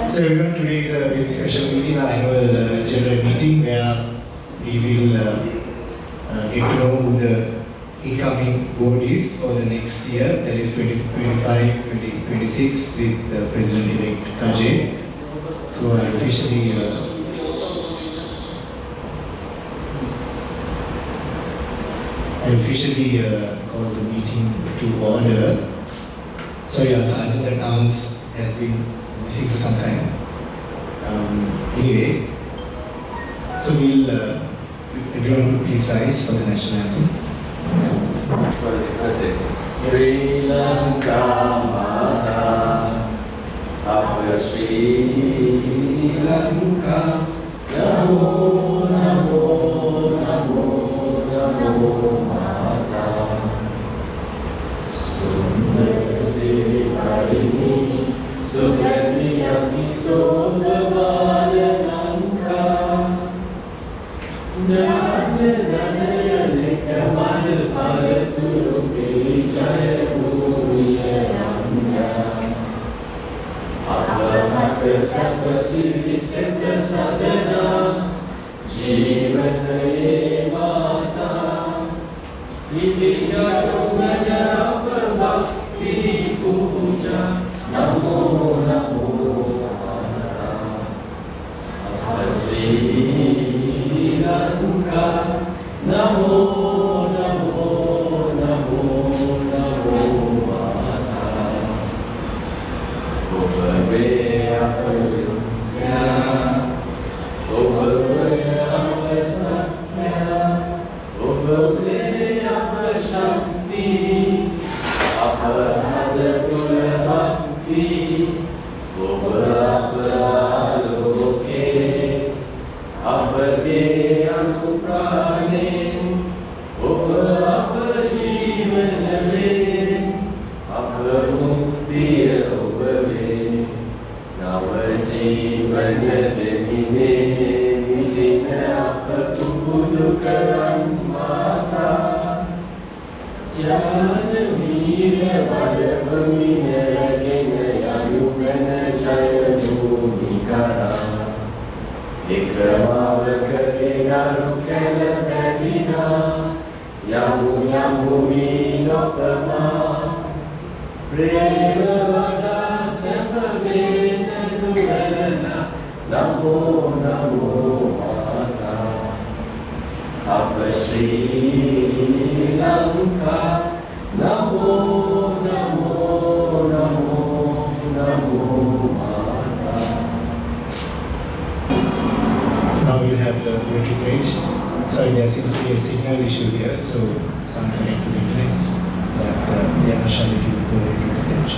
So everyone, today is a very special meeting, our annual general meeting where we will get to know who the incoming board is for the next year, that is 2025-2026 with the President-elect Kajay. So I officially call the meeting to order. Sorry, our Sergeant at Arms has been missing for some time. Anyway, so everyone would please rise for the national anthem. Sri Lanka Mata, Upper Sri Lanka, Namo, Namo, Namo, Namo Mata, Sundar Sri Parini, Sundari Abhisodavada Lanka, Dana Dana Lekamal Palaturu Jaya Muriya Ranga, Apahata Sapa Siddhi Setta Sadhana, Jivanaye Mata, Iliya Rumana Bhakti Puja, Namo Namo Mata, Sri Lanka, Namo Namo Namo Namo Mata, Obave Apajunya, Obave Apasakya, Obave Apashakti, Apahada Kula Bhakti, Obave Apaloke, Apage Anuprane, Yamu Yamu Minopama, Premavada Sampavena Duvelana, Namo Namo Mata, Apa Sri Lanka, Namo Namo Namo Namo Mata. Now we'll have the rotary plate. Sorry, there seems to be a signal issue here, so can't connect to the internet. But Asha, if you would go ahead with the pledge.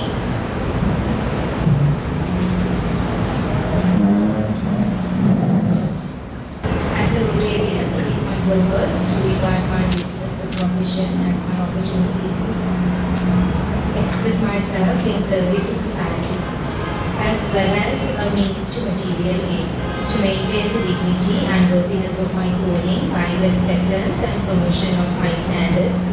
As a Rotarian, it is my purpose to regard my business with profession as my opportunity to express myself in service to society, as well as a means to material gain, to maintain the dignity and worthiness of my calling by the acceptance and promotion of high standards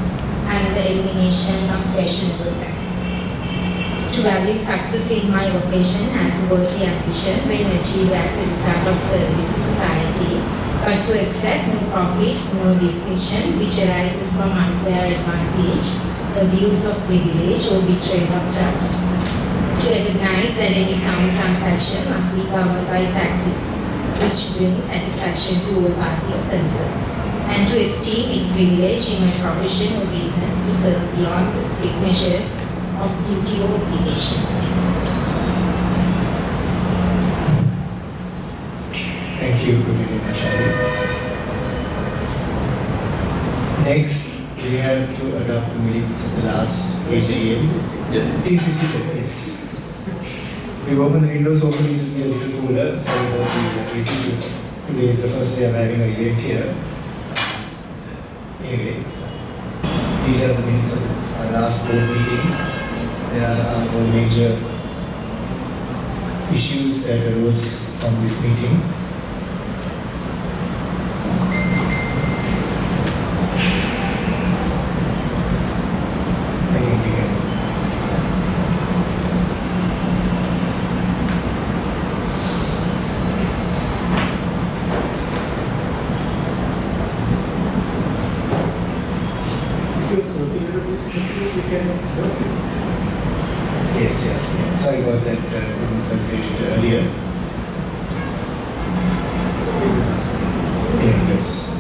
and the elimination of questionable practices. To value success in my vocation as a worthy ambition when achieved as a result of service to society, but to accept no profit, no distinction which arises from unfair advantage, abuse of privilege or betrayal of trust. To recognize that any sound transaction must be governed by practice which brings satisfaction to all parties concerned, and to esteem it privilege in my profession or business to serve beyond the strict measure of duty or obligation. Thank you, Brigadier Ashari. Next, we have to adopt the minutes of the last AGM. Yes. Please be seated, yes. We've opened the windows, hopefully it will be a little cooler. Sorry about the AC. Today is the first day I'm having an event here. Anyway, these are the minutes of our last board meeting. There are no major issues that arose from this meeting. I think we can Yes, yeah. Sorry about that, couldn't circulate it earlier. Yes.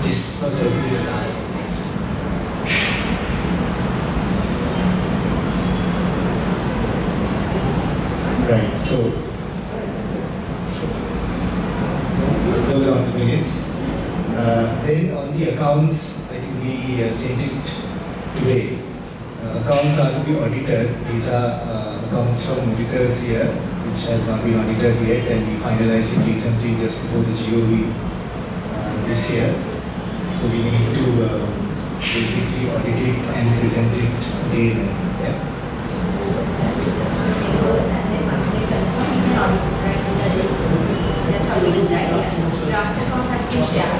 This was circulated last month. Yes. Right, so those are the minutes. Then on the accounts, I think we sent it today. Accounts are to be audited. These are accounts from auditors here, which has not been audited yet, and we finalized it recently just before the GOV this year. So we need to basically audit it and present it again. Yeah. That's how we do, right? Yes. Draft account has been shared.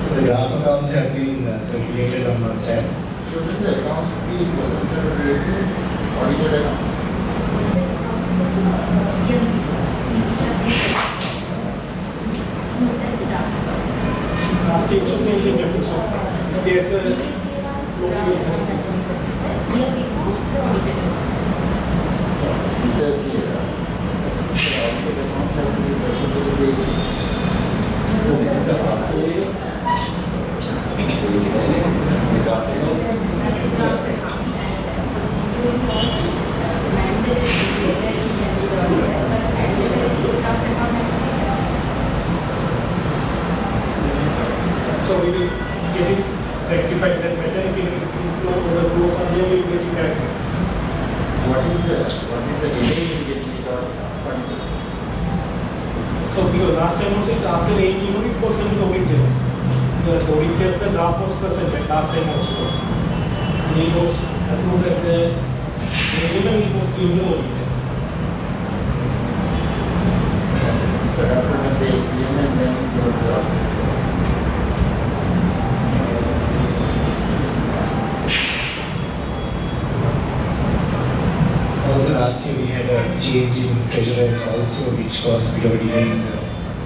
So the draft accounts have been circulated on WhatsApp. Shouldn't the accounts be presented related audited accounts? Yes, which has been presented. No, that's a draft account. Last year also same thing happened. So if there's a Previously was draft account has been presented. Here we go, the audited accounts. It does here. The audited accounts have to be presented to the AG. This is the draft. This is draft accounts and for the GUE cost, amended it is later in the auditor, but the draft account has been presented. so we will get it rectified that matter. If inflow or the flows are there, we will get it corrected. What is the delay in getting it audited? So because last time also it's after the AG, it was sent to the auditors. The auditors, the draft was presented last time also. And it was approved at the AG and it was given to the auditors. So after when they claim and then go to the auditors. Also last year we had a change in treasurers also, which caused a bit of a delay in the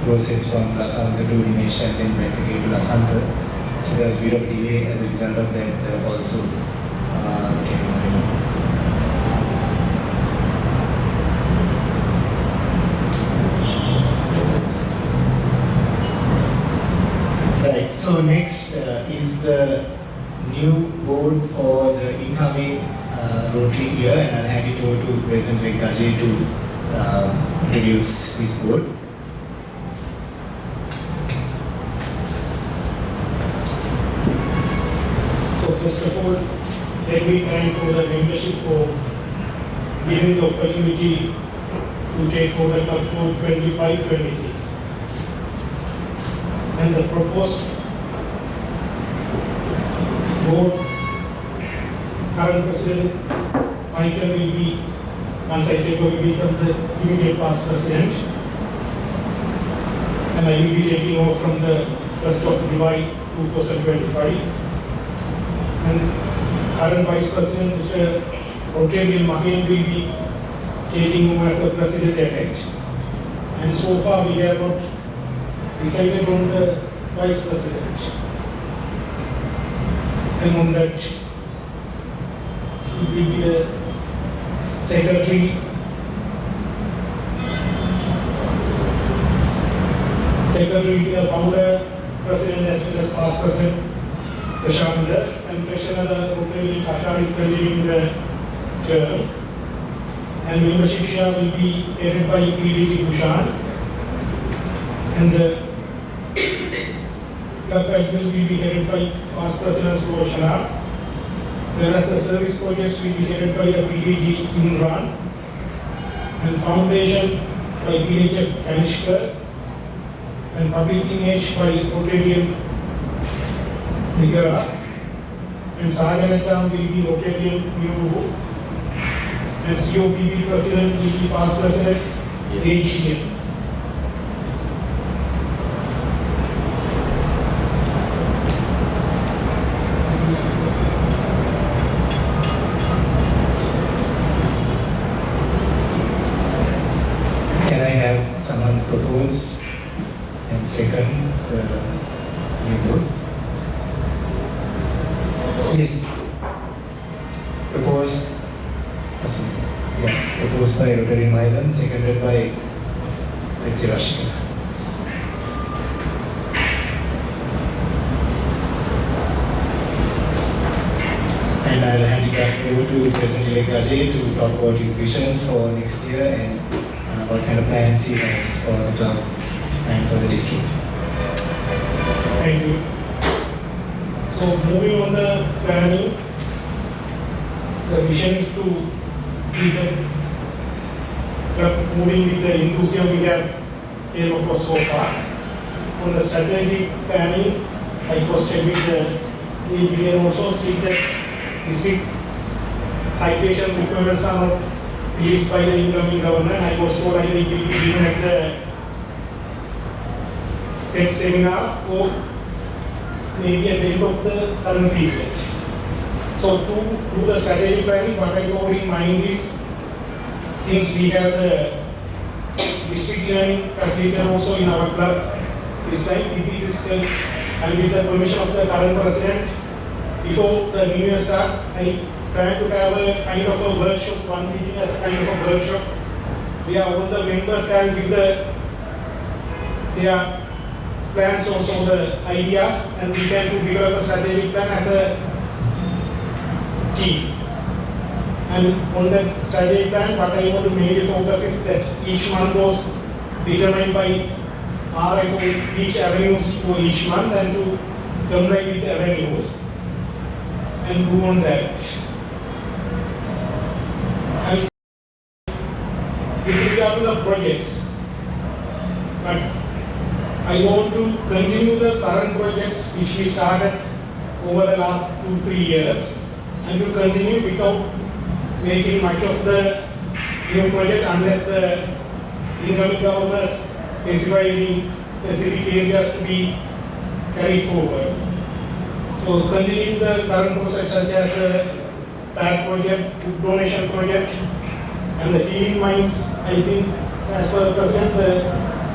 process from Lasantha to Dinesh and then back again to Lasantha. So there was a bit of a delay as a result of that also. Right, so next is the new board for the incoming Rotary year, and I'll hand it over to President Venkaji to introduce this board. So first of all, let me thank for the membership for giving the opportunity to take over the club for 25-26. And the proposed board, current president Michael will be, once I take over, will become the immediate past president. And I will be taking over from the 1st of July 2025. And current vice president, Mr. Rotarian Mahin, will be taking over as the president-elect. And so far we have not decided on the vice president. And on that, it will be the secretary, will be the founder, president as well as past president, Prashant, and treasurer, the Rotary Kasha is continuing the term. And membership share will be headed by PDG Dushan. And the club admin will be headed by past president Suroshana. Whereas the service projects will be headed by the PDG Imran. And foundation by PHF Kanishka. And public image by Rotarian Nigara. And Sajanata will be Rotarian Muru. And COPB president will be past president AGM. Can I have someone propose and second the new road. Yes. Proposed, proposed by Rotary Milan, seconded by, let's say, Rashika. And I'll hand it back over to President-elect Ajay to talk about his vision for next year and what kind of plans he has for the club and for the district. Thank you. So moving on the planning, the vision is to be the club moving with the enthusiasm we have came across so far. On the strategic planning, I posted with the engineer also state that district citation requirements are not released by the incoming government. I was told I think it will be given at the seminar or maybe at the end of the current period. So to do the strategic planning, what I got in mind is, since we have the district learning facilitator also in our club, this time PP system, and with the permission of the current president, before the new year start, I plan to have a kind of a workshop, one meeting as a kind of a workshop, where all the members can give their plans, also the ideas, and we can develop a strategic plan as a team. And on that strategic plan, what I want to mainly focus is that each month was determined by RF for each avenues for each month and to comply with the avenues and do on that. And with regard to the projects, but I want to continue the current projects which we started over the last 2-3 years and to continue without making much of the new project unless the incoming governors specify any specific areas to be carried forward. So continuing the current process such as the PAC project, book donation project, and the healing minds, I think as per the president,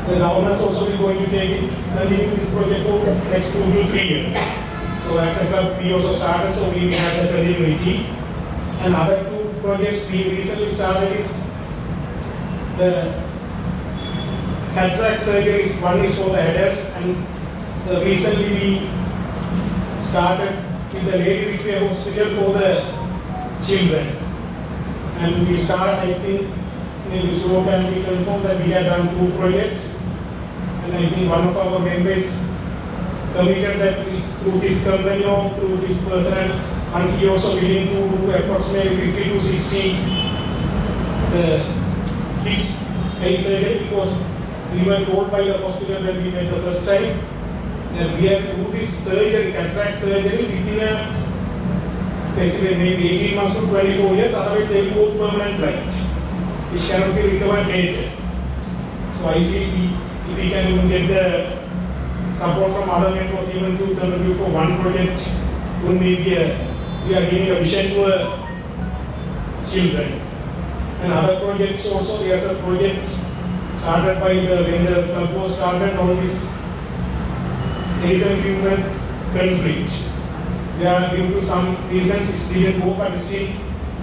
the governors also will going to take it, continue this project for the next 2 to 3 years. So as a club, we also started, so we will have the continuity. And other 2 projects we recently started is the cataract surgeries. One is for the adults, and recently we started with the Lady Ridgeway Hospital for the children. And we start, I think, maybe so can be confirmed that we have done 2 projects. And I think one of our members committed that through his company or through his personal, and he also willing to do approximately 50 to 60 kids eye surgery, because we were told by the hospital when we met the first time that we have to do this surgery, cataract surgery, within a basically maybe 18 months to 24 years, otherwise they will go permanent blind, which cannot be recovered later. So I feel if we can even get the support from other members even to contribute for one project, would maybe we are giving a vision to children. And other projects also, there's a project started by when the club was started on this human conflict. Due to some reasons it didn't go, but still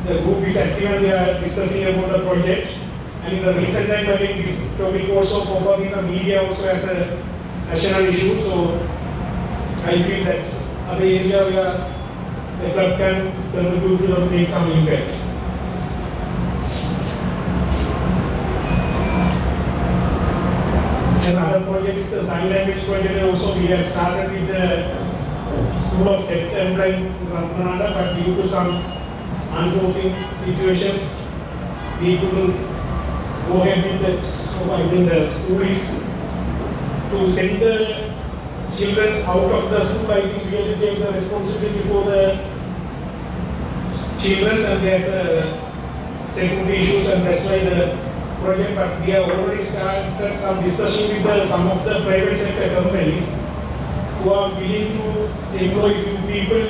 the group is active and they are discussing about the project. And in the recent time, I think this topic also popped up in the media also as a national issue. So I feel that's another area where the club can contribute to make some impact. Another project is the sign language project. Also, we have started with the School of Deaf and Blind in Ratnananda, but due to some unforeseen situations, we couldn't go ahead with that. So I think the school is to send the children out of the school. I think we have to take the responsibility for the children, and there's a security issues, and that's why the project, but we have already started some discussion with some of the private sector companies who are willing to employ few people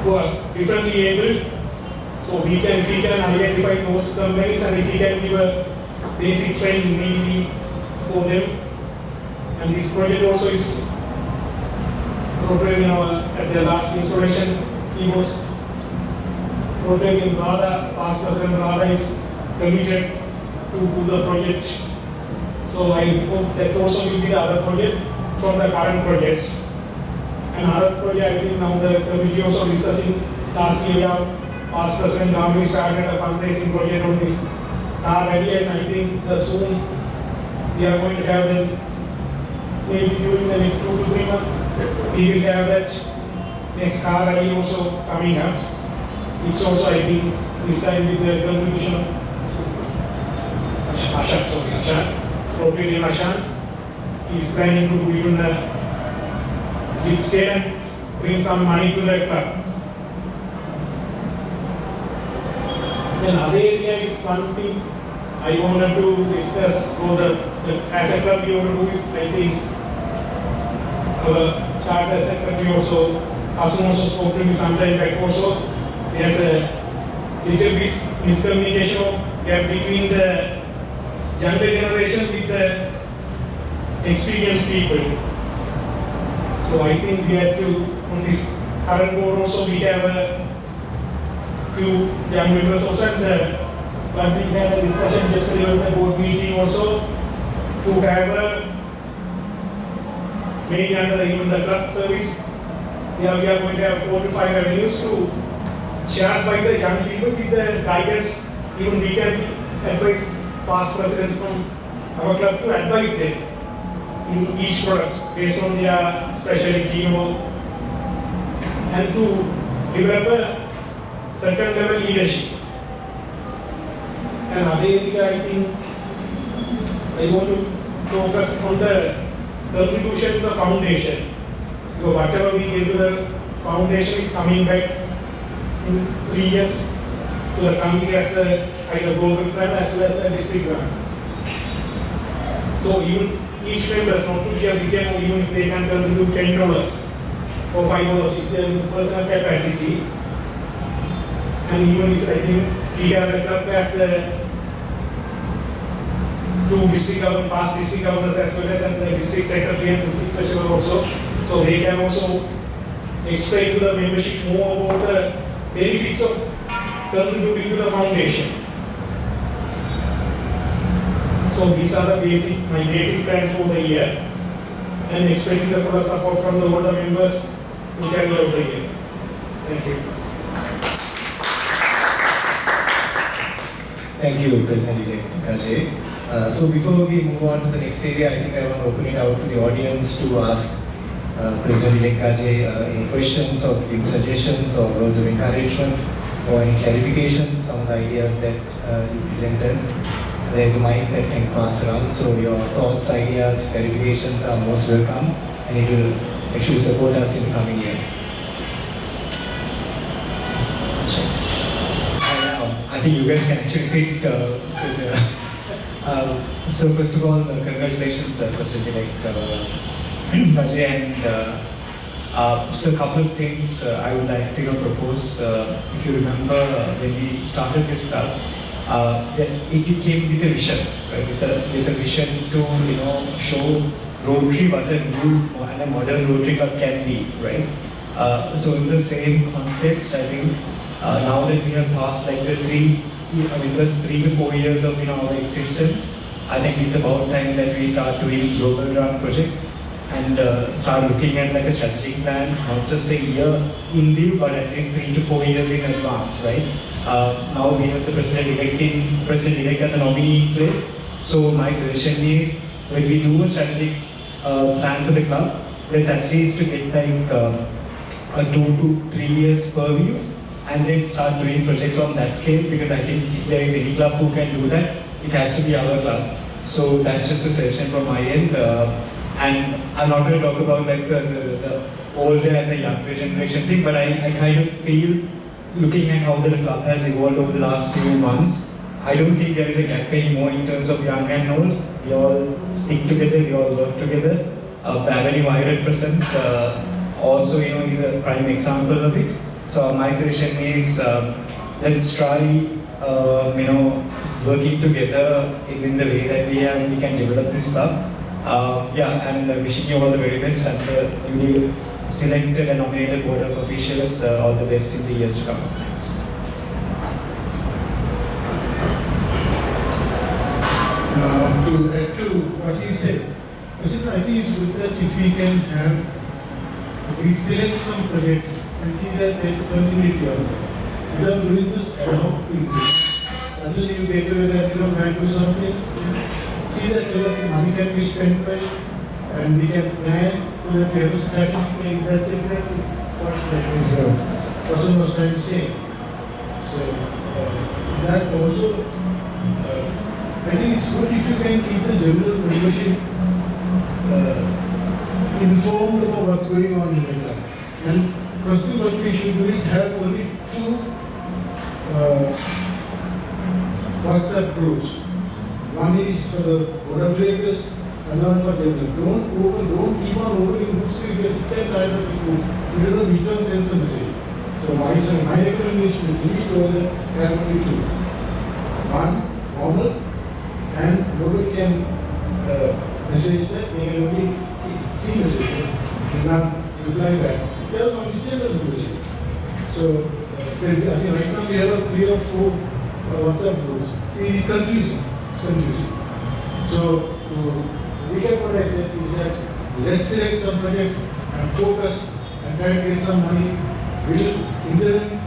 who are differently able. So if we can identify those companies and if we can give a basic training mainly for them. And this project also is Rotary at their last installation, he was Rotary Radha, past President Radha is committed to do the project. So I hope that also will be the other project from the current projects. And other project, I think now the committee also discussing last year, past President Gandhi started a fundraising project on this car rally, and I think soon we are going to have them maybe during the next 2 to 3 months. We will have that next car rally also coming up. It's also, I think, this time with the contribution of Ashan, Rotary Ashan. He is planning to do it in a big scale and bring some money to the club. Another area is one thing I wanted to discuss. So as a club, we want to do is, I think, our charter secretary also, Asun also spoke to me sometime back also. There's a little miscommunication gap between the younger generation with the experienced people. So I think we have to, on this current board also, we have a few young members also, but we had a discussion yesterday at the board meeting also to have a maybe under even the club service. We are going to have 4 to 5 avenues to share by the young people with the guidance. Even we can advise past presidents from our club to advise them in each product based on their specialty, and to develop a certain level leadership. Another area, I think, I want to focus on the contribution to the foundation. Because whatever we give to the foundation is coming back in 3 years to the country as the either global grant as well as the district grant. So even each member is not to be a big amount, even if they can contribute $10 or $5 if they have personal capacity. And even if I think we have the club as the 2 district government, past district governors as well as the district secretary and district treasurer also. So they can also explain to the membership more about the benefits of contributing to the foundation. So these are my basic plans for the year, and expecting the full support from the older members to carry out the year. Thank you. Thank you, President-elect Kajay. So before we move on to the next area, I think I want to open it out to the audience to ask President-elect Kajay any questions or give suggestions or words of encouragement or any clarifications, some of the ideas that you presented. There is a mic that can pass around, so your thoughts, ideas, clarifications are most welcome, and it will actually support us in the coming year. I think you guys can actually sit because, so first of all, congratulations, President-elect Kajay, and so a couple of things I would like to propose. If you remember when we started this club, it came with a vision, right? With a vision to show Rotary what a new and a modern Rotary club can be, right? So in the same context, I think now that we have passed like the 3 to 4 years of our existence, I think it's about time that we start doing global round projects and start looking at like a strategic plan, not just a year in view, but at least 3 to 4 years in advance, right? Now we have the president-elect and the nominee in place. So my suggestion is, when we do a strategic plan for the club, let's at least to get like a 2 to 3 years per view, and then start doing projects on that scale. Because I think if there is any club who can do that, it has to be our club. So that's just a suggestion from my end. And I'm not going to talk about like the older and the younger generation thing, but I kind of feel, looking at how the club has evolved over the last few months, I don't think there is a gap anymore in terms of young and old. We all stick together, we all work together. Pavani, I represent, also is a prime example of it. So my suggestion is, let's try working together in the way that we can develop this club. And wishing you all the very best, and the newly selected and nominated board of officials all the best in the years to come. Thanks. To add to what he said, I think it's good that if we can have, we select some projects and see that there's a continuity on that. Instead of doing those ad hoc things, suddenly you get away that you can do something, see that the money can be spent well, and we can plan so that we have a strategy in place. That's exactly what Mr. person was trying to say. So, that also, I think it's good if you can keep the general membership informed about what's going on in the club. And firstly, what we should do is have only 2 WhatsApp groups. One is for the board of directors, another one for general. Don't keep on opening groups because you get sick and tired of this group. You don't know which one sends the message. So my recommendation would delete all the have only 2. One, formal, and nobody can message that, they can only see messages, you can't reply back. The other one is general message. So, I think right now we have 3 or 4 WhatsApp groups. It is confusing. It's confusing. So, to recap what I said is that let's select some projects and focus and try to get some money. We'll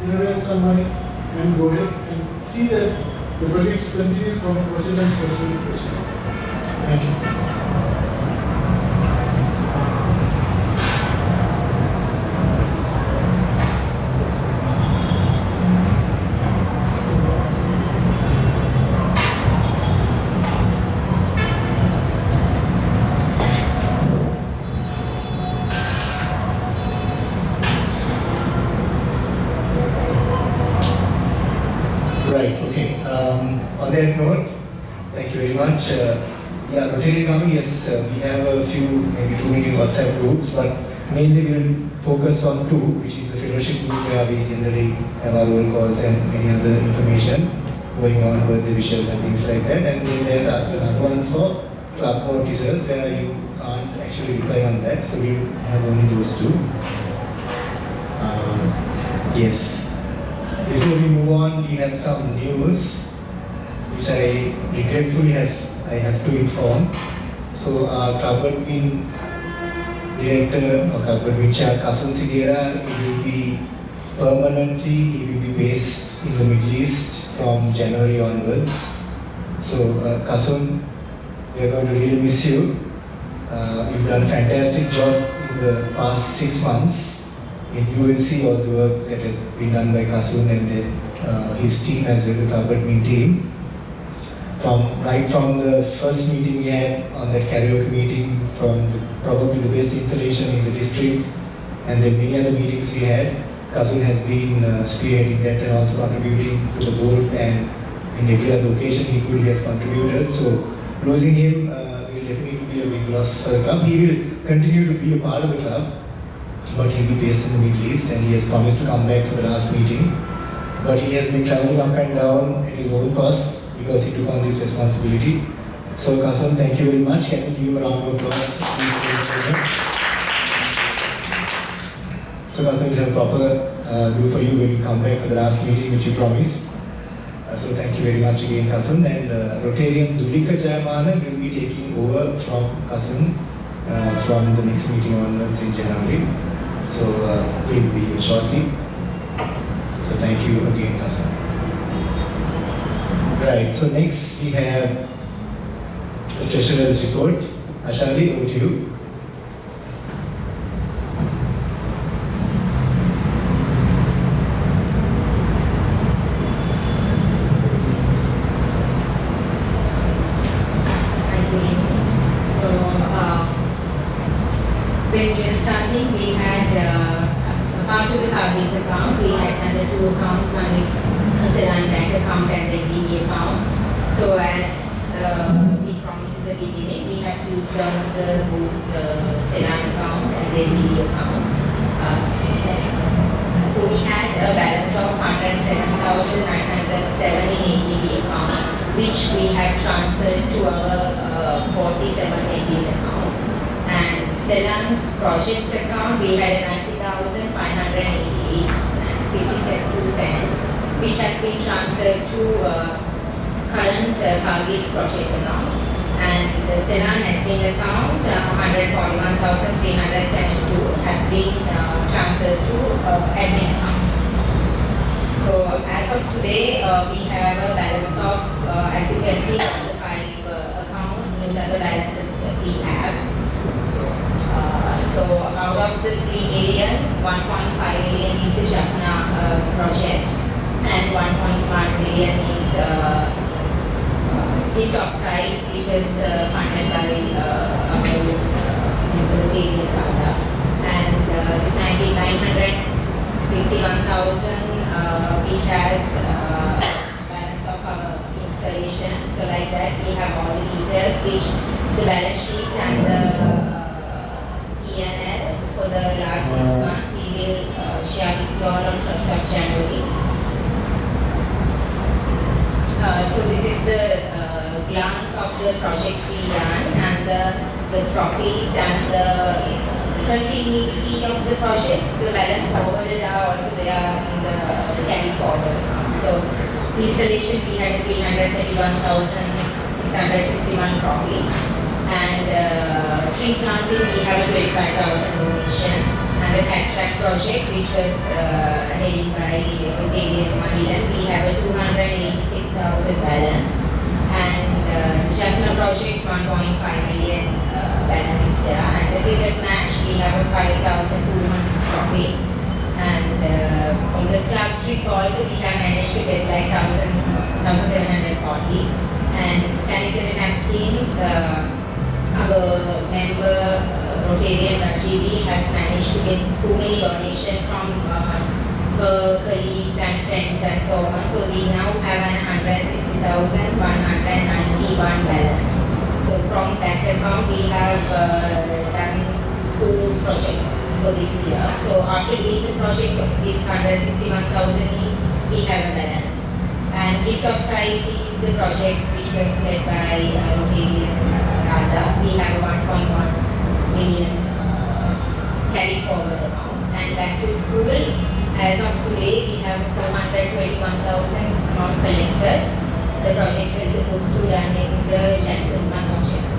generate some money and go ahead and see that the projects continue from person to person. Thank you. Right, okay. On that note, thank you very much. Yeah, Rotary coming, yes, we have a few, maybe 2 million WhatsApp groups, but mainly we'll focus on 2, which is the fellowship group where we generally have our roll calls and any other information going on, birthday wishes and things like that. And then there's another one for club notices where you can't actually reply on that, so we have only those 2. Yes. Before we move on, we have some news which I regretfully I have to inform. So our club admin director or club admin chair Kasun Sigera will be permanently, he will be based in the Middle East from January onwards. So Kasun, we are going to really miss you. You've done a fantastic job in the past 6 months. And you will see all the work that has been done by Kasun and his team as well, the club admin team. Right from the first meeting we had on that karaoke meeting, from probably the best installation in the district, and then many other meetings we had, Kasun has been spearheading that and also contributing to the board, and in every other occasion he has contributed. So losing him will definitely be a big loss for the club. He will continue to be a part of the club, but he'll be based in the Middle East, and he has promised to come back for the last meeting. But he has been traveling up and down at his own cost because he took on this responsibility. So Kasun, thank you very much. Can you give him a round of applause? So Kasun will have a proper do for you when you come back for the last meeting which you promised. So thank you very much again, Kasun. And Rotarian Dulika Jayamana will be taking over from Kasun from the next meeting onwards in January. So he'll be here shortly. So thank you again, Kasun. Right, so next we have the Treasurer's report. Ashali, over to you. When we were starting, we had apart to the Carbase account, we had another 2 accounts. One is a Ceylon Bank account and the DB account. So as we promised in the beginning, we had closed down both the Ceylon account and the DB account. So we had a balance of 107,907 in ADB account, which we had transferred to our 47 ADB account. And Ceylon project account, we had 90,588.52 cents, which has been transferred to current Cargill's project account. And the Ceylon admin account, 141,372, has been transferred to admin account. So as of today, we have a balance of, as you can see, the 5 accounts. These are the balances that we have. So out of the 3 million, 1.5 million is the Jaffna project, and 1.1 million is gift of site, which was funded by our Rotarian Radha. And this 951,000, which has balance of our installation. So like that, we have all the details, which the balance sheet and the P&L for the last 6 months, we will share with you all on 1st of January. So this is the glance of the projects we done, and the profit and the continuity of the projects. The balance forwarded are also there in the carry forward. So installation we had 331,661 profit, and tree planting we have a 25,000 donation, and the cataract project, which was headed by Rotarian Mahilan, we have a 286,000 balance, and the Jaffna project 1.5 million balance is there, and the cricket match we have a 5,200 profit, and on the club trip also we have managed to get like 1,740, and sanitary napkins, our member Rotarian Rcpc has managed to get so many donations from her colleagues and friends and so on. So we now have an 160,191 balance. So from that account we have done 4 projects for this year. So after doing the project, this 161,000 is we have a balance. And gift of site is the project which was led by Rotarian Radha. We have a 1.1 million carry forward amount. And back to school, as of today, we have 421,000 amount collected. The project is supposed to run in the January month of January.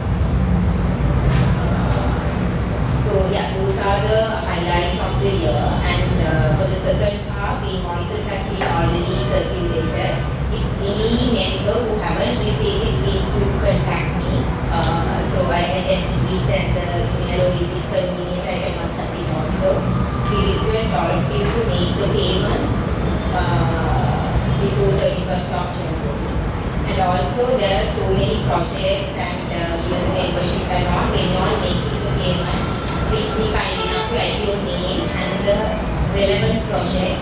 So yeah, those are the highlights of the year. And for the second half, invoices has been already circulated. If any member who haven't received it, please do contact me. So I can resend the email, or if it's convenient, I can WhatsApp it also. We request all of you to make the payment before 31st of January. And also there are so many projects and given the memberships and all, when you are making the payment, please be kind enough to add your name and the relevant project.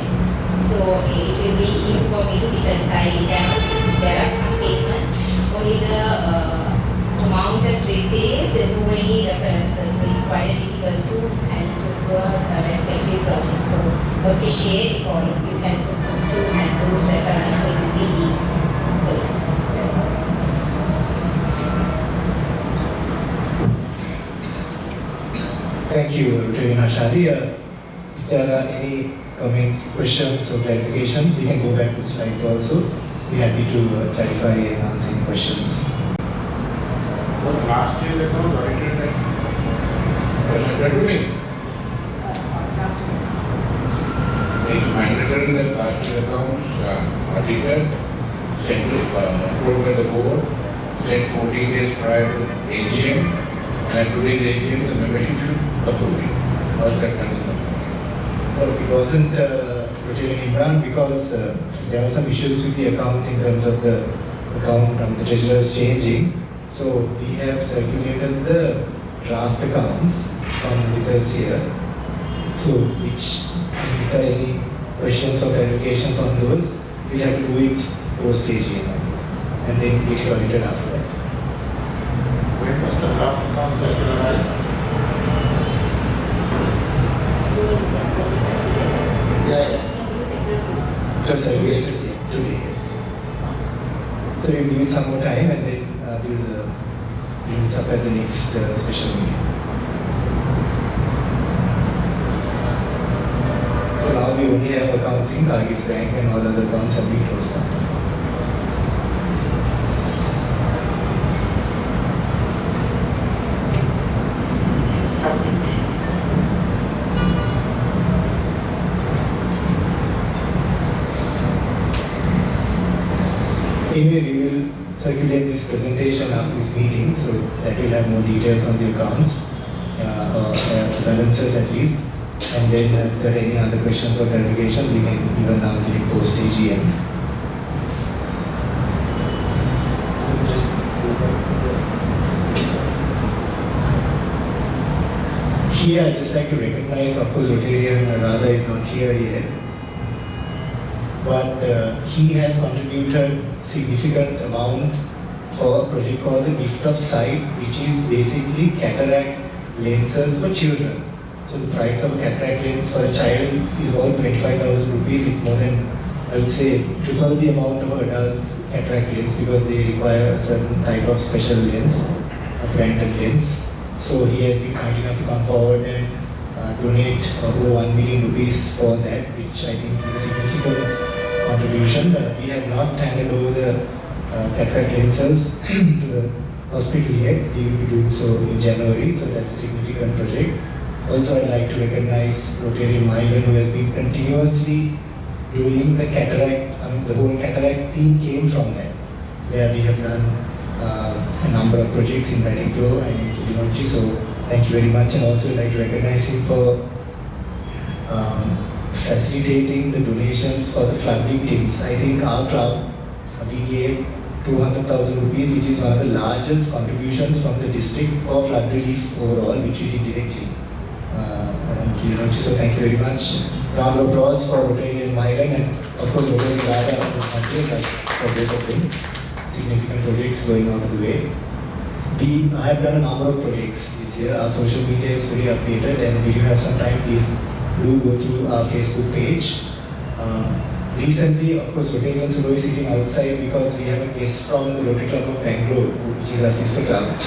So it will be easy for me to reconcile it. And if there are some payments, only the amount is received, too many references, so it's quite difficult to add to the respective project. So appreciate if all of you can support to add those references, so it will be easy. So yeah, that's all. Thank you, Rotarian Ashali. If there are any comments, questions, or clarifications, we can go back to the slides also. We're happy to clarify and answer any questions. Well, last year they were audited at February. It's mandatory that last year accounts audited, sent to approved by the board, sent 14 days prior to AGM, and at today's AGM the membership should approve it. Was that done? It wasn't Rotarian Imran because there were some issues with the accounts in terms of the account and the treasurers changing. So we have circulated the draft accounts from with us here. So if there are any questions or clarifications on those, we have to do it post AGM and then get it audited after that. When was the draft account circularized? Yeah. Just circulated 2 days. So you give it some more time and then we'll bring this up at the next special meeting. we only have accounts in Kyrgyz Bank and all other accounts have been closed down. Anyway, we will circulate this presentation after this meeting, so that will have more details on the accounts, or the balances at least. And then if there are any other questions or clarification, we can even answer it post AGM. Just here, I'd just like to recognize, of course, Rotarian Radha is not here yet, but he has contributed significant amount for a project called the Gift of Sight, which is basically cataract lenses for children. So the price of a cataract lens for a child is about 25,000 rupees. It's more than, I would say, triple the amount of adults' cataract lens because they require a certain type of special lens, a branded lens. So he has been kind enough to come forward and donate over 1 million rupees for that, which I think is a significant contribution. We have not handed over the cataract lenses to the hospital yet. We will be doing so in January, so that's a significant project. Also, I'd like to recognize Rotarian Mahilan, who has been continuously doing the cataract. The whole cataract theme came from that, where we have done a number of projects in Batiklo and in Kilinochi. So thank you very much, and also I'd like to recognize him for facilitating the donations for the flood victims. I think our club, we gave 200,000 rupees, which is one of the largest contributions from the district for flood relief overall, which we did directly. So thank you very much. Round of applause for Rotarian Mahilan and of course Rotarian Radha for both of them. Significant projects going on the way. We have done a number of projects this year. Our social media is fully updated, and if you have some time, please do go through our Facebook page. Recently, of course, Rotarian Sulo is sitting outside because we have a guest from the Rotary Club of Bangalore, which is our sister club.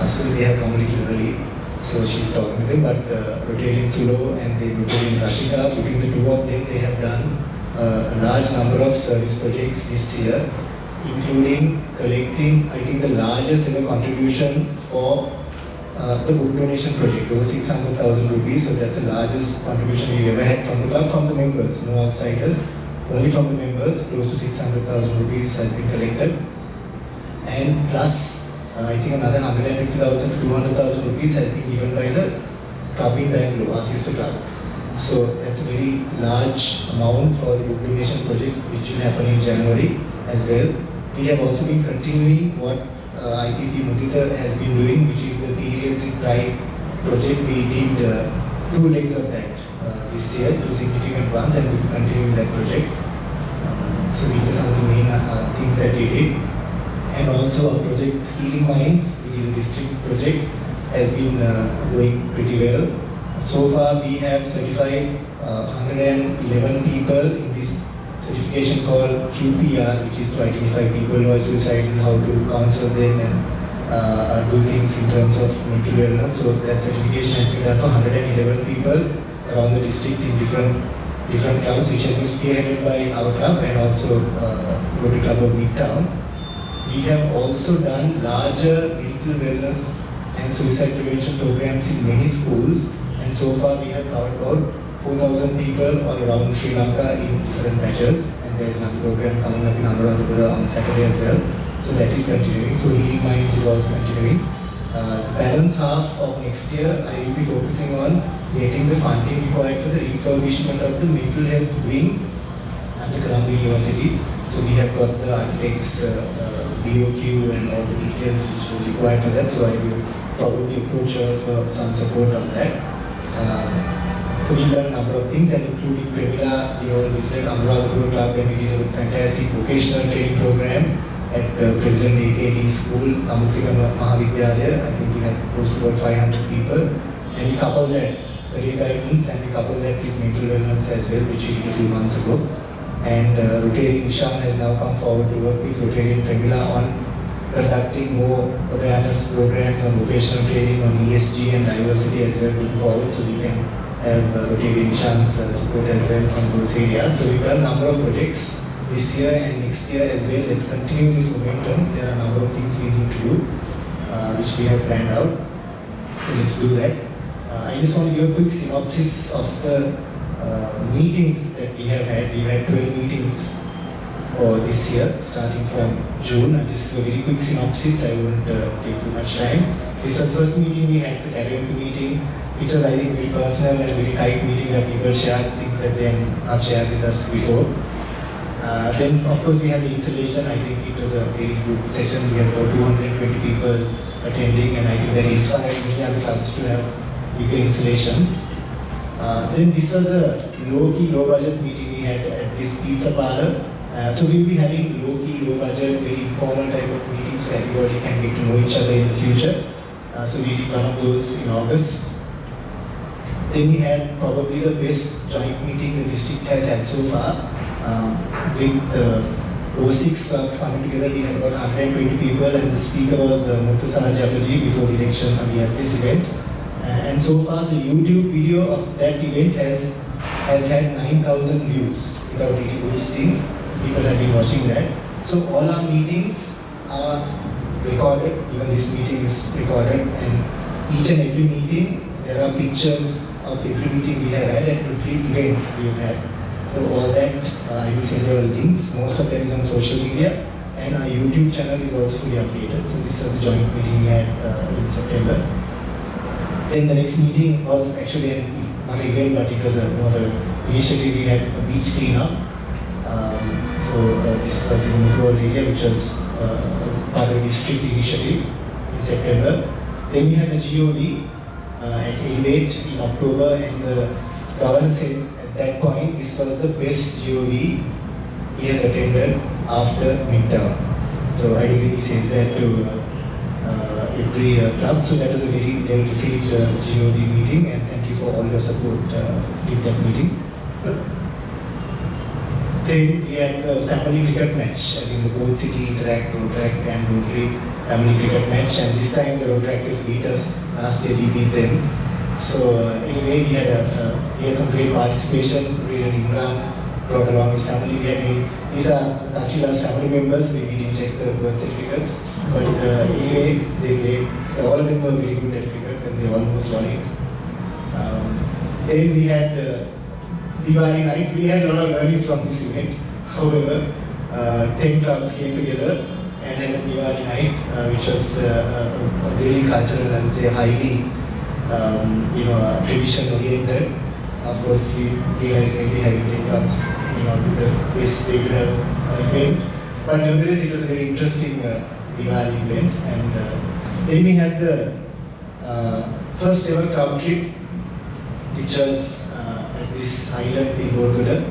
So they have come a little early. So she's talking with them, but Rotarian Sulo and the Rotarian Rashika, between the two of them, they have done a large number of service projects this year, including collecting, I think, the largest ever contribution for the book donation project, over 600,000 rupees. So that's the largest contribution we've ever had from the club, from the members, no outsiders, only from the members. Close to 600,000 rupees has been collected, and plus I think another 150,000 to 200,000 rupees has been given by the club in Bangalore, our sister club. So that's a very large amount for the book donation project, which will happen in January as well. We have also been continuing what IPP Mudita has been doing, which is the Periods with Pride project. We did 2 legs of that this year, 2 significant ones, and we will continue that project. So these are some of the main things that we did. And also our project Healing Minds, which is a district project, has been going pretty well. So far we have certified 111 people in this certification called QPR, which is to identify people who are suicidal, how to counsel them and do things in terms of mental wellness. So that certification has been done for 111 people around the district in different clubs, which has been spearheaded by our club and also Rotary Club of Midtown. We have also done larger mental wellness and suicide prevention programs in many schools, and so far we have covered about 4,000 people all around Sri Lanka in different batches, and there's another program coming up in Anuradhapura on Saturday as well. So that is continuing. So Healing Minds is also continuing. The balance half of next year, I will be focusing on getting the funding required for the refurbishment of the mental health wing at the Colombo University. So we have got the architects, BOQ and all the details which was required for that. So I will probably approach her for some support on that. So we've done a number of things, and including Premila, we all visited Anuradhapura Club and we did a fantastic vocational training program at President AKD School, Amuttika Mahavidyalaya. I think we had close to about 500 people, and we coupled that career guidance and we coupled that with mental wellness as well, which we did a few months ago. And Rotarian Ishan has now come forward to work with Rotarian Premila on conducting more awareness programs on vocational training on ESG and diversity as well going forward, so we can have Rotarian Ishan's support as well from those areas. So we've done a number of projects this year and next year as well. Let's continue this momentum. There are a number of things we need to do, which we have planned out. So let's do that. I just want to give a quick synopsis of the meetings that we have had. We've had 12 meetings for this year, starting from June. I'll just give a very quick synopsis. I won't take too much time. This was the first meeting we had, the karaoke meeting, which was, I think, very personal and very tight meeting that people shared things that they had not shared with us before. Then, of course, we had the installation. I think it was a very good session. We had about 220 people attending, and I think that inspired many other clubs to have bigger installations. Then this was a low-key, low-budget meeting we had at this pizza parlor. So we'll be having low-key, low-budget, very informal type of meetings where everybody can get to know each other in the future. So we did one of those in August. Then we had probably the best joint meeting the district has had so far. With over 6 clubs coming together, we had about 120 people, and the speaker was Murtaza Jafarji before the election we had this event. And so far the YouTube video of that event has had 9,000 views without any boosting. People have been watching that. So all our meetings are recorded, even this meeting is recorded, and each and every meeting there are pictures of every meeting we have had and every event we have had. So all that, I will send you all links. Most of that is on social media, and our YouTube channel is also fully updated. So this was the joint meeting we had in September. Then the next meeting was actually not an event, but it was more of a initiative. We had a beach cleanup. This was in the Muthuwal area, which was part of a district initiative in September. Then we had the GOV at Elevate in October, and the governor said at that point this was the best GOV he has attended after midterm. So I think he says that to every club. So that was a very well received GOV meeting, and thank you for all your support with that meeting. Then we had the family cricket match, as in the both city interact, Rotract and Rotary family cricket match, and this time the Rotractors beat us. Last year we beat them. So anyway, we had some great participation. Imran brought along his family. These are Takshila's family members. We didn't check the birth certificates, but anyway, they played. All of them were very good at cricket, and they almost won it. Then we had Diwali night. We had a lot of learnings from this event. However, 10 clubs came together and had a Diwali night, which was a very cultural and highly, tradition oriented. Of course, we realized maybe having 10 clubs, with the best way to have an event. But nevertheless, it was a very interesting Diwali event. And then we had the first ever club trip, which was at this island in Borguda,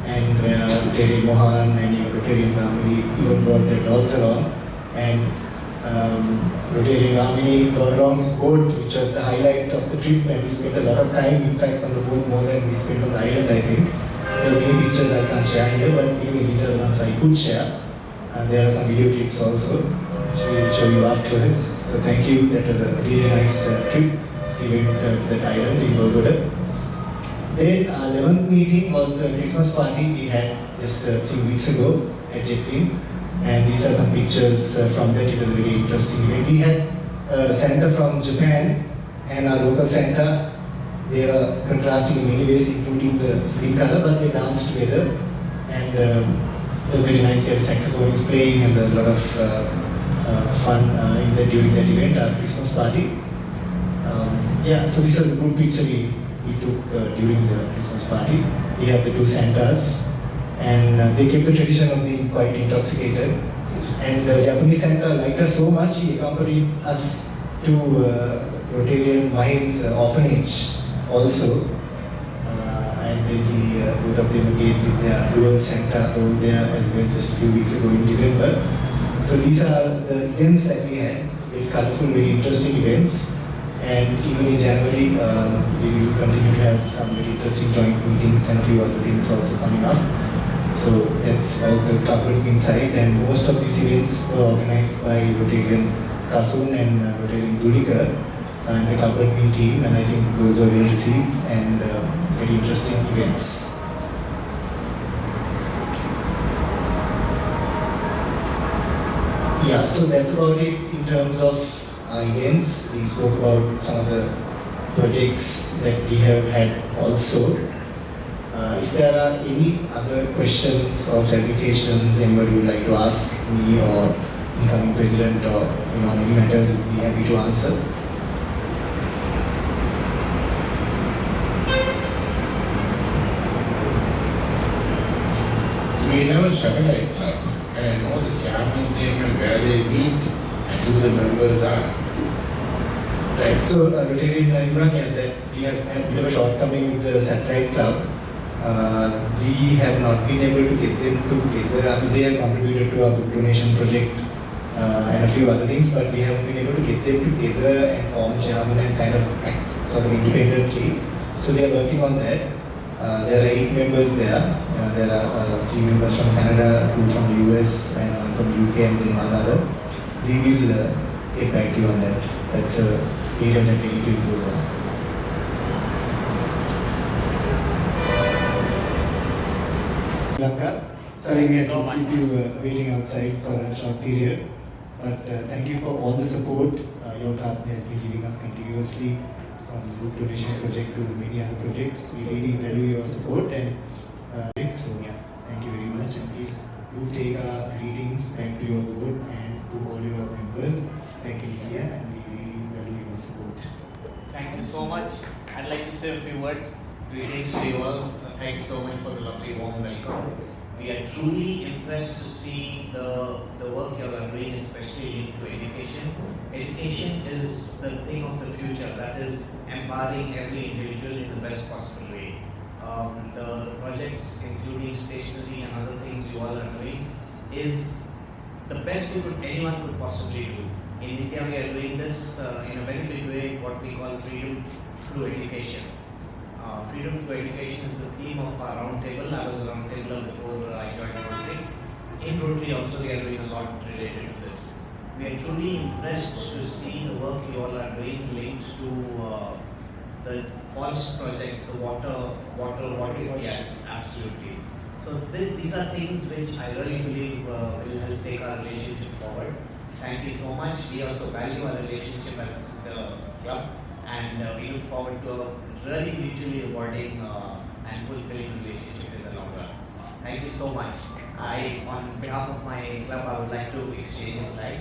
and where Rotarian Mohan and Rotarian Gamini even brought their dogs along, and Rotarian Gamini brought along his boat, which was the highlight of the trip, and we spent a lot of time, in fact, on the boat more than we spent on the island, I think. There are many pictures I can't share here, but anyway, these are the ones I could share. And there are some video clips also, which we will show you afterwards. So thank you, that was a really nice trip. We went to that island in Borguda. Then our 11th meeting was the Christmas party we had just a few weeks ago at Jetwin. And these are some pictures from that. It was a very interesting event. We had Santa from Japan and our local Santa. They were contrasting in many ways, including the skin color, but they danced together. And it was very nice. We had saxophones playing and a lot of fun during that event, our Christmas party. So this was a good picture we took during the Christmas party. We have the two Santas, and they kept the tradition of being quite intoxicated. And the Japanese Santa liked us so much, he accompanied us to Rotarian Mahin's orphanage also. And then both of them again with their dual Santa role there as well just a few weeks ago in December. So these are the events that we had, very colorful, very interesting events. And even in January, we will continue to have some very interesting joint meetings and a few other things also coming up. So that's all the club inside, and most of these events were organized by Rotarian Kasun and Rotarian Dulika. and the club admin team, and I think those were well received and very interesting events. Yeah, so that's about it in terms of events. We spoke about some of the projects that we have had also. If there are any other questions or clarifications anybody would like to ask me or incoming president or any matters, we'd be happy to answer. We have a satellite club, and I know the chairman's name and where they meet and who the members are. Right, so Rotary in Imran, that we have had a bit of a shortcoming with the satellite club. We have not been able to get them together. I mean, they have contributed to our book donation project and a few other things, but we haven't been able to get them together and form chairman and kind of act sort of independently. So we are working on that. There are 8 members there. There are 3 members from Canada, 2 from the US, and 1 from UK, and then 1 other. We will get back to you on that. That's a area that we need to improve on. Lanka, sorry we had to keep you waiting outside for a short period, but thank you for all the support your club has been giving us continuously, from book donation project to many other projects. We really value your support and so yeah, thank you very much, and please do take our greetings back to your board and to all your members back in India, and we really value your support. Thank you so much. I'd like to say a few words. Greetings to you all. Thank you so much for the lovely warm welcome. We are truly impressed to see the work you all are doing, especially linked to education. Education is the thing of the future, that is empowering every individual in the best possible way. The projects, including stationery and other things you all are doing, is the best anyone could possibly do. In India, we are doing this in a very big way, what we call freedom through education. Freedom through education is the theme of our roundtable. I was a roundtabler before I joined Rotary. In Rotary also we are doing a lot related to this. We are truly impressed to see the work you all are doing linked to the false projects, the water, yes, absolutely. So these are things which I really believe will help take our relationship forward. Thank you so much. We also value our relationship as a club, and we look forward to a really mutually rewarding and fulfilling relationship in the long run. Thank you so much. On behalf of my club, I would like to exchange a flag.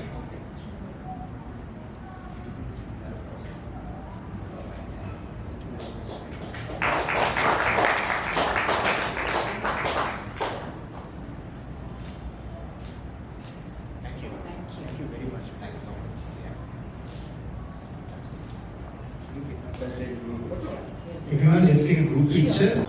Thank you. Thank you very much. Thank you so much. Everyone, let's take a group picture.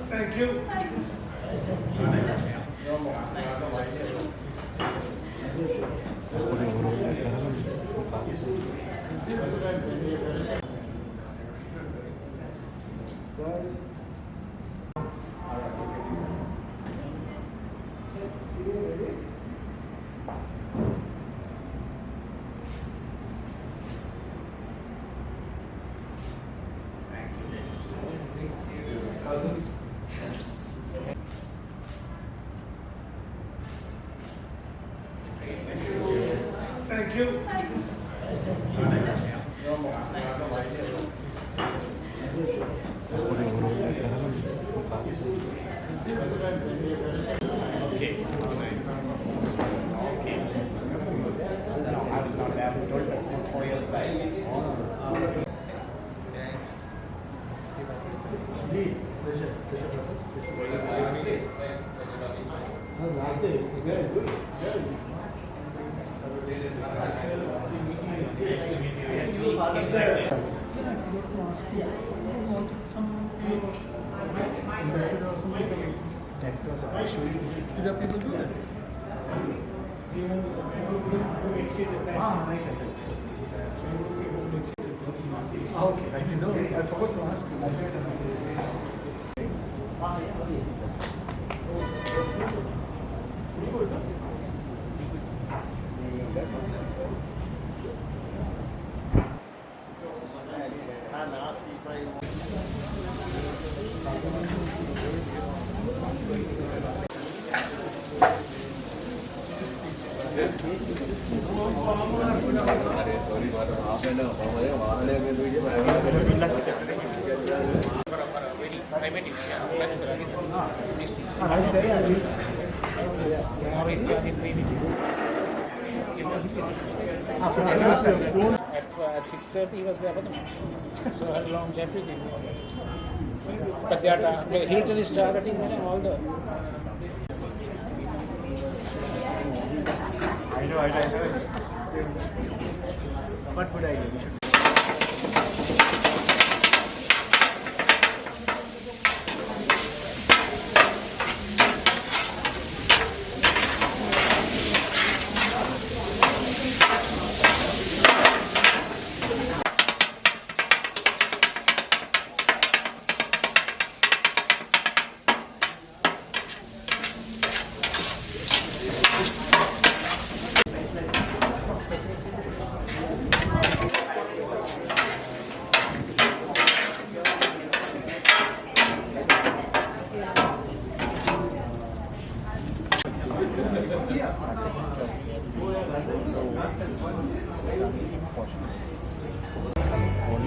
Thank you. Thank you. Okay. Okay. I was not there. I told that's 4 years back. Thanks. Yes, Is that people do that? Okay, I didn't know. I forgot to ask At 6:30 he was there for the match. So I had launched everything. But the heater is targeting all the. I know. But good idea. We should.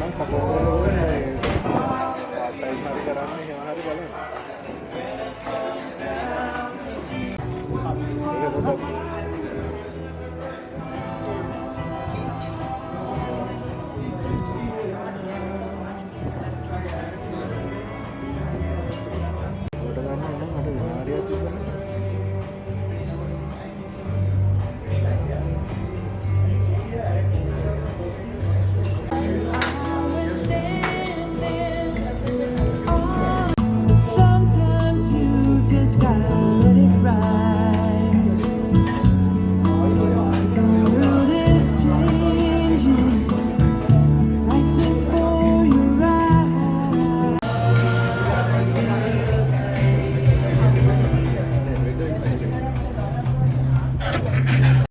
Memang